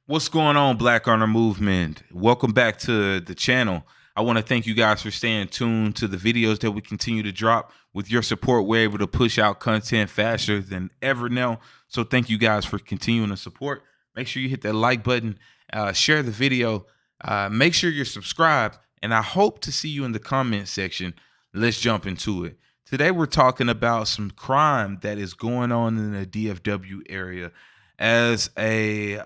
What's going on, Black Honor Movement? Welcome back to the channel. I want to thank you guys for staying tuned to the videos that we continue to drop. With your support, we're able to push out content faster than ever now. So thank you guys for continuing to support. Make sure you hit that like button, share the video, make sure you're subscribed, and I hope to see you in the comment section. Let's jump into it. Today, we're talking about some crime that is going on in the DFW area. As a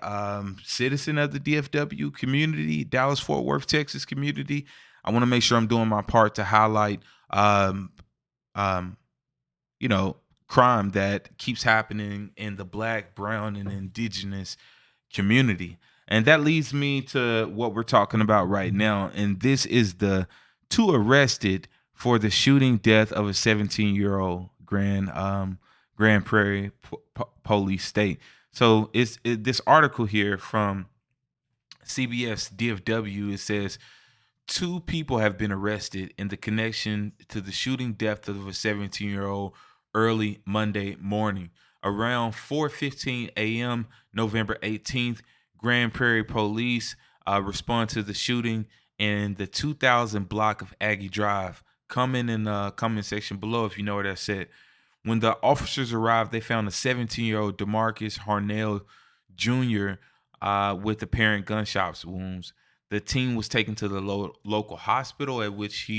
citizen of the DFW community, Dallas Fort Worth, Texas community, I want to make sure I'm doing my part to highlight, um, um, crime that keeps happening in the Black, Brown, and Indigenous community. And that leads me to what we're talking about right now. And this is the two arrested for the shooting death of a 17-year-old Grand Prairie police state. So this article here from CBS DFW. It says two people have been arrested in the connection to the shooting death of a 17-year-old early Monday morning. Around 4:15 a.m. November 18th, Grand Prairie police respond to the shooting in the 2000 block of Aggie Drive. Comment in the comment section below if you know where that's at. When the officers arrived, they found a 17-year-old Demarcus Harrell Jr. With apparent gunshot wounds. The teen was taken to the local hospital, at which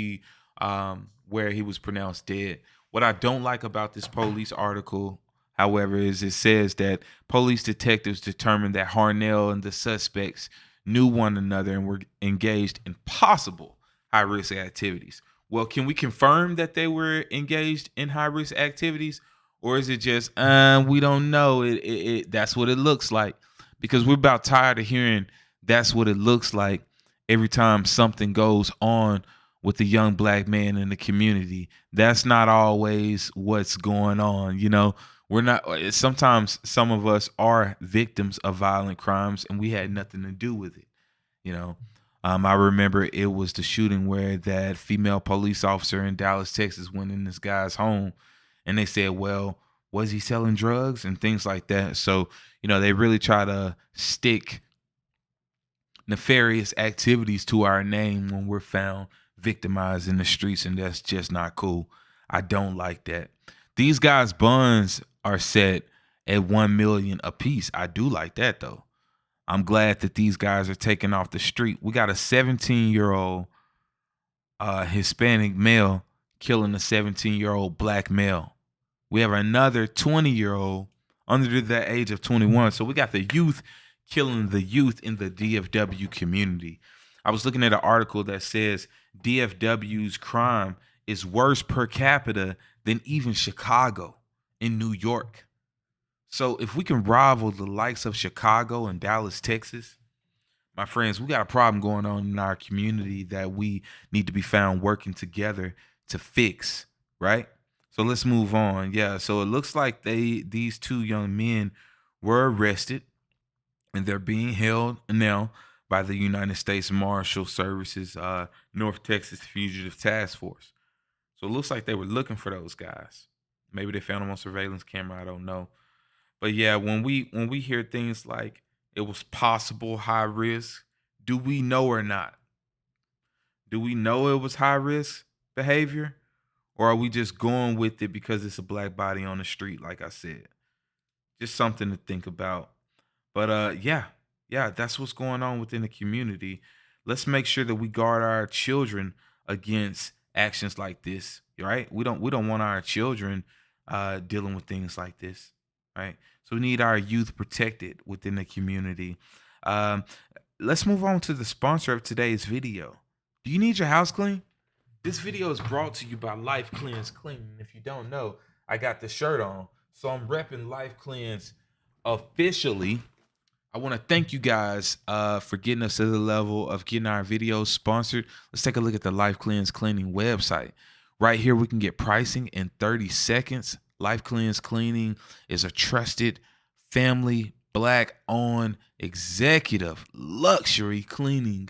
where he was pronounced dead. What I don't like about this police article, however, is it says that police detectives determined that Harnell and the suspects knew one another and were engaged in possible high-risk activities. Well, can we confirm that they were engaged in high-risk activities, or is it just we don't know? That's what it looks like, because we're about tired of hearing that's what it looks like every time something goes on with a young Black man in the community. That's not always what's going on. We're not. Sometimes some of us are victims of violent crimes, and we had nothing to do with it. You know, I remember it was the shooting where that female police officer in Dallas, Texas, went in this guy's home, and they said, "Well, was he selling drugs?" and things like that. So, they really try to stick nefarious activities to our name when we're found victimized in the streets, and that's just not cool. I don't like that. These guys' bonds are set at 1 million apiece. I do like that though. I'm glad that these guys are taken off the street. We got a 17-year-old Hispanic male killing a 17-year-old Black male. We have another 20-year-old under the age of 21. So we got the youth killing the youth in the DFW community. I was looking at an article that says DFW's crime is worse per capita than even Chicago and New York. So if we can rival the likes of Chicago and Dallas, Texas, my friends, we got a problem going on in our community that we need to be found working together to fix, right? So let's move on. Yeah, so it looks like these two young men were arrested, and they're being held now by the United States Marshal Service's North Texas Fugitive Task Force. So it looks like they were looking for those guys. Maybe they found them on surveillance camera. I don't know. But yeah, when we hear things like it was possible high risk, do we know or not? Do we know it was high risk behavior? Or are we just going with it because it's a Black body on the street, like I said? Just something to think about. But yeah, that's what's going on within the community. Let's make sure that we guard our children against actions like this, right? We don't want our children dealing with things like this, right? So we need our youth protected within the community. Um, let's move on to the sponsor of today's video. Do you need your house clean? This video is brought to you by LifeCleanse Cleaning. If you don't know, I got the shirt on, so I'm repping LifeCleanse officially. I want to thank you guys for getting us to the level of getting our videos sponsored. Let's take a look at the LifeCleanse Cleaning website. Right here, we can get pricing in 30 seconds. LifeCleanse Cleaning is a trusted, family, Black-owned, executive, luxury cleaning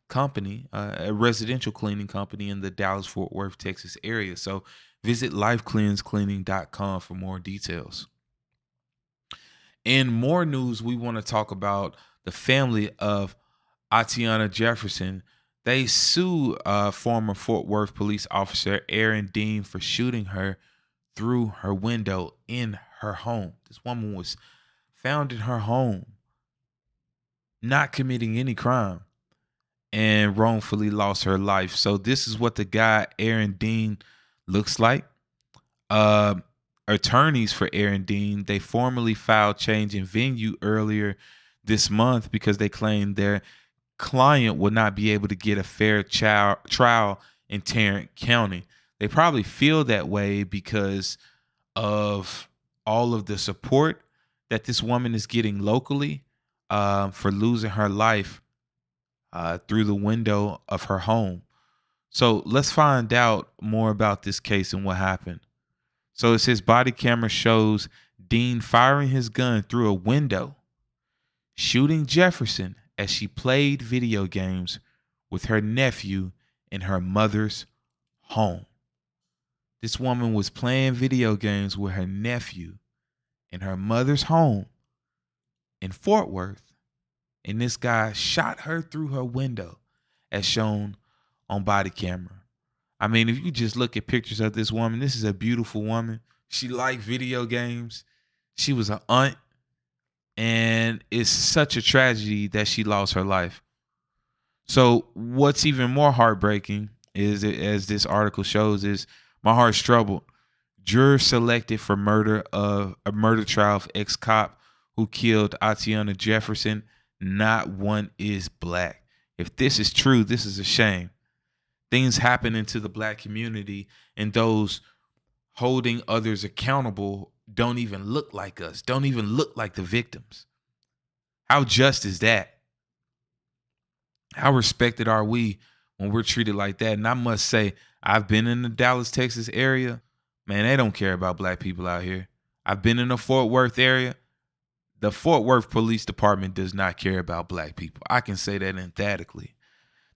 company, a residential cleaning company in the Dallas-Fort Worth, Texas area. So visit lifecleansecleaning.com for more details. In more news, we want to talk about the family of Atatiana Jefferson. They sue former Fort Worth police officer Aaron Dean for shooting her through her window in her home. This woman was found in her home, not committing any crime, and wrongfully lost her life. So this is what the guy Aaron Dean looks like. Uh, Attorneys for Aaron Dean, they formally filed change in venue earlier this month because they claimed their client would not be able to get a fair trial in Tarrant County. They probably feel that way because of all of the support that this woman is getting locally for losing her life through the window of her home. So let's find out more about this case and what happened. So it says body camera shows Dean firing his gun through a window, shooting Jefferson as she played video games with her nephew in her mother's home. This woman was playing video games with her nephew in her mother's home in Fort Worth, and this guy shot her through her window as shown on body camera. I mean, if you just look at pictures of this woman, this is a beautiful woman. She liked video games. She was an aunt. And it's such a tragedy that she lost her life. So what's even more heartbreaking is, as this article shows, is my heart's troubled. Jurors selected for murder of a murder trial of ex-cop who killed Atatiana Jefferson. Not one is black. If this is true, this is a shame. Things happening to the black community, and those holding others accountable don't even look like us, don't even look like the victims. How just is that? How respected are we when we're treated like that? And I must say, I've been in the Dallas, Texas area. Man, they don't care about black people out here. I've been in the Fort Worth area. The Fort Worth Police Department does not care about black people. I can say that emphatically.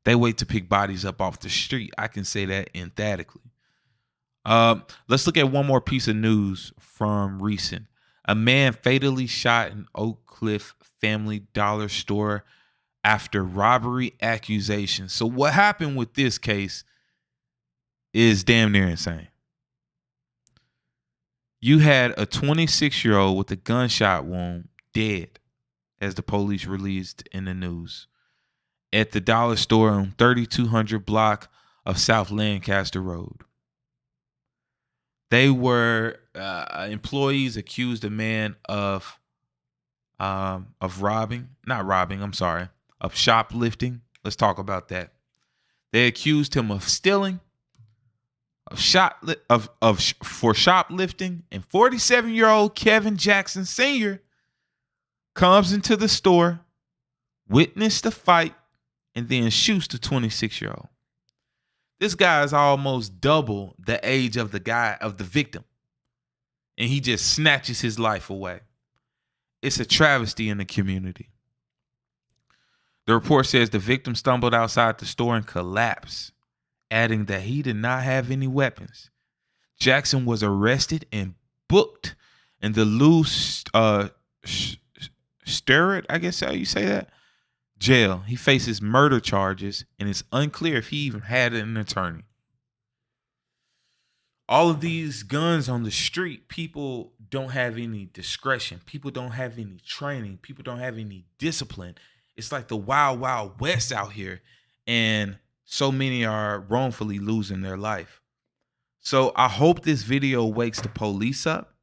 They wait to pick bodies up off the street. I can say that emphatically. Let's look at one more piece of news from recent. A man fatally shot in Oak Cliff Family Dollar Store after robbery accusations. So what happened with this case is damn near insane. You had a 26-year-old with a gunshot wound dead, as the police released in the news, at the dollar store on 3200 block of South Lancaster Road. They were employees accused a man of shoplifting. Let's talk about that. They accused him of stealing, for shoplifting, and 47-year-old Kevin Jackson Sr. comes into the store, witnessed the fight, and then shoots the 26-year-old. This guy is almost double the age of the victim, and he just snatches his life away. It's a travesty in the community. The report says the victim stumbled outside the store and collapsed, adding that he did not have any weapons. Jackson was arrested and booked in the loose Sterrett, I guess how you say that, jail. He faces murder charges, and it's unclear if he even had an attorney. All of these guns on the street, people don't have any discretion. People don't have any training. People don't have any discipline. It's like the wild, wild west out here, and so many are wrongfully losing their life. So I hope this video wakes the police up,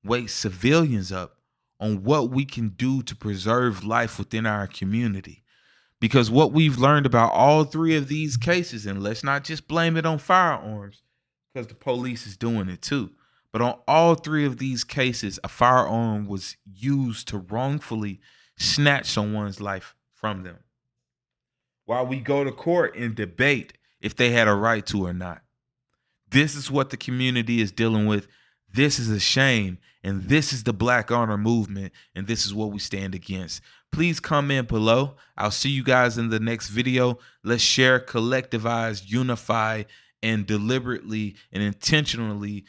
wakes civilians up on what we can do to preserve life within our community. Because what we've learned about all three of these cases, and let's not just blame it on firearms, because the police is doing it too, but on all three of these cases, a firearm was used to wrongfully snatch someone's life from them, while we go to court and debate if they had a right to or not. This is what the community is dealing with. This is a shame, and this is the Black Honor movement, and this is what we stand against. Please comment below. I'll see you guys in the next video. Let's share, collectivize, unify, and deliberately and intentionally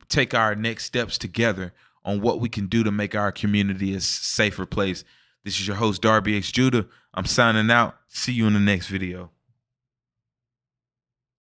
take our next steps together on what we can do to make our community a safer place. This is your host, Darby X. Judah. I'm signing out. See you in the next video.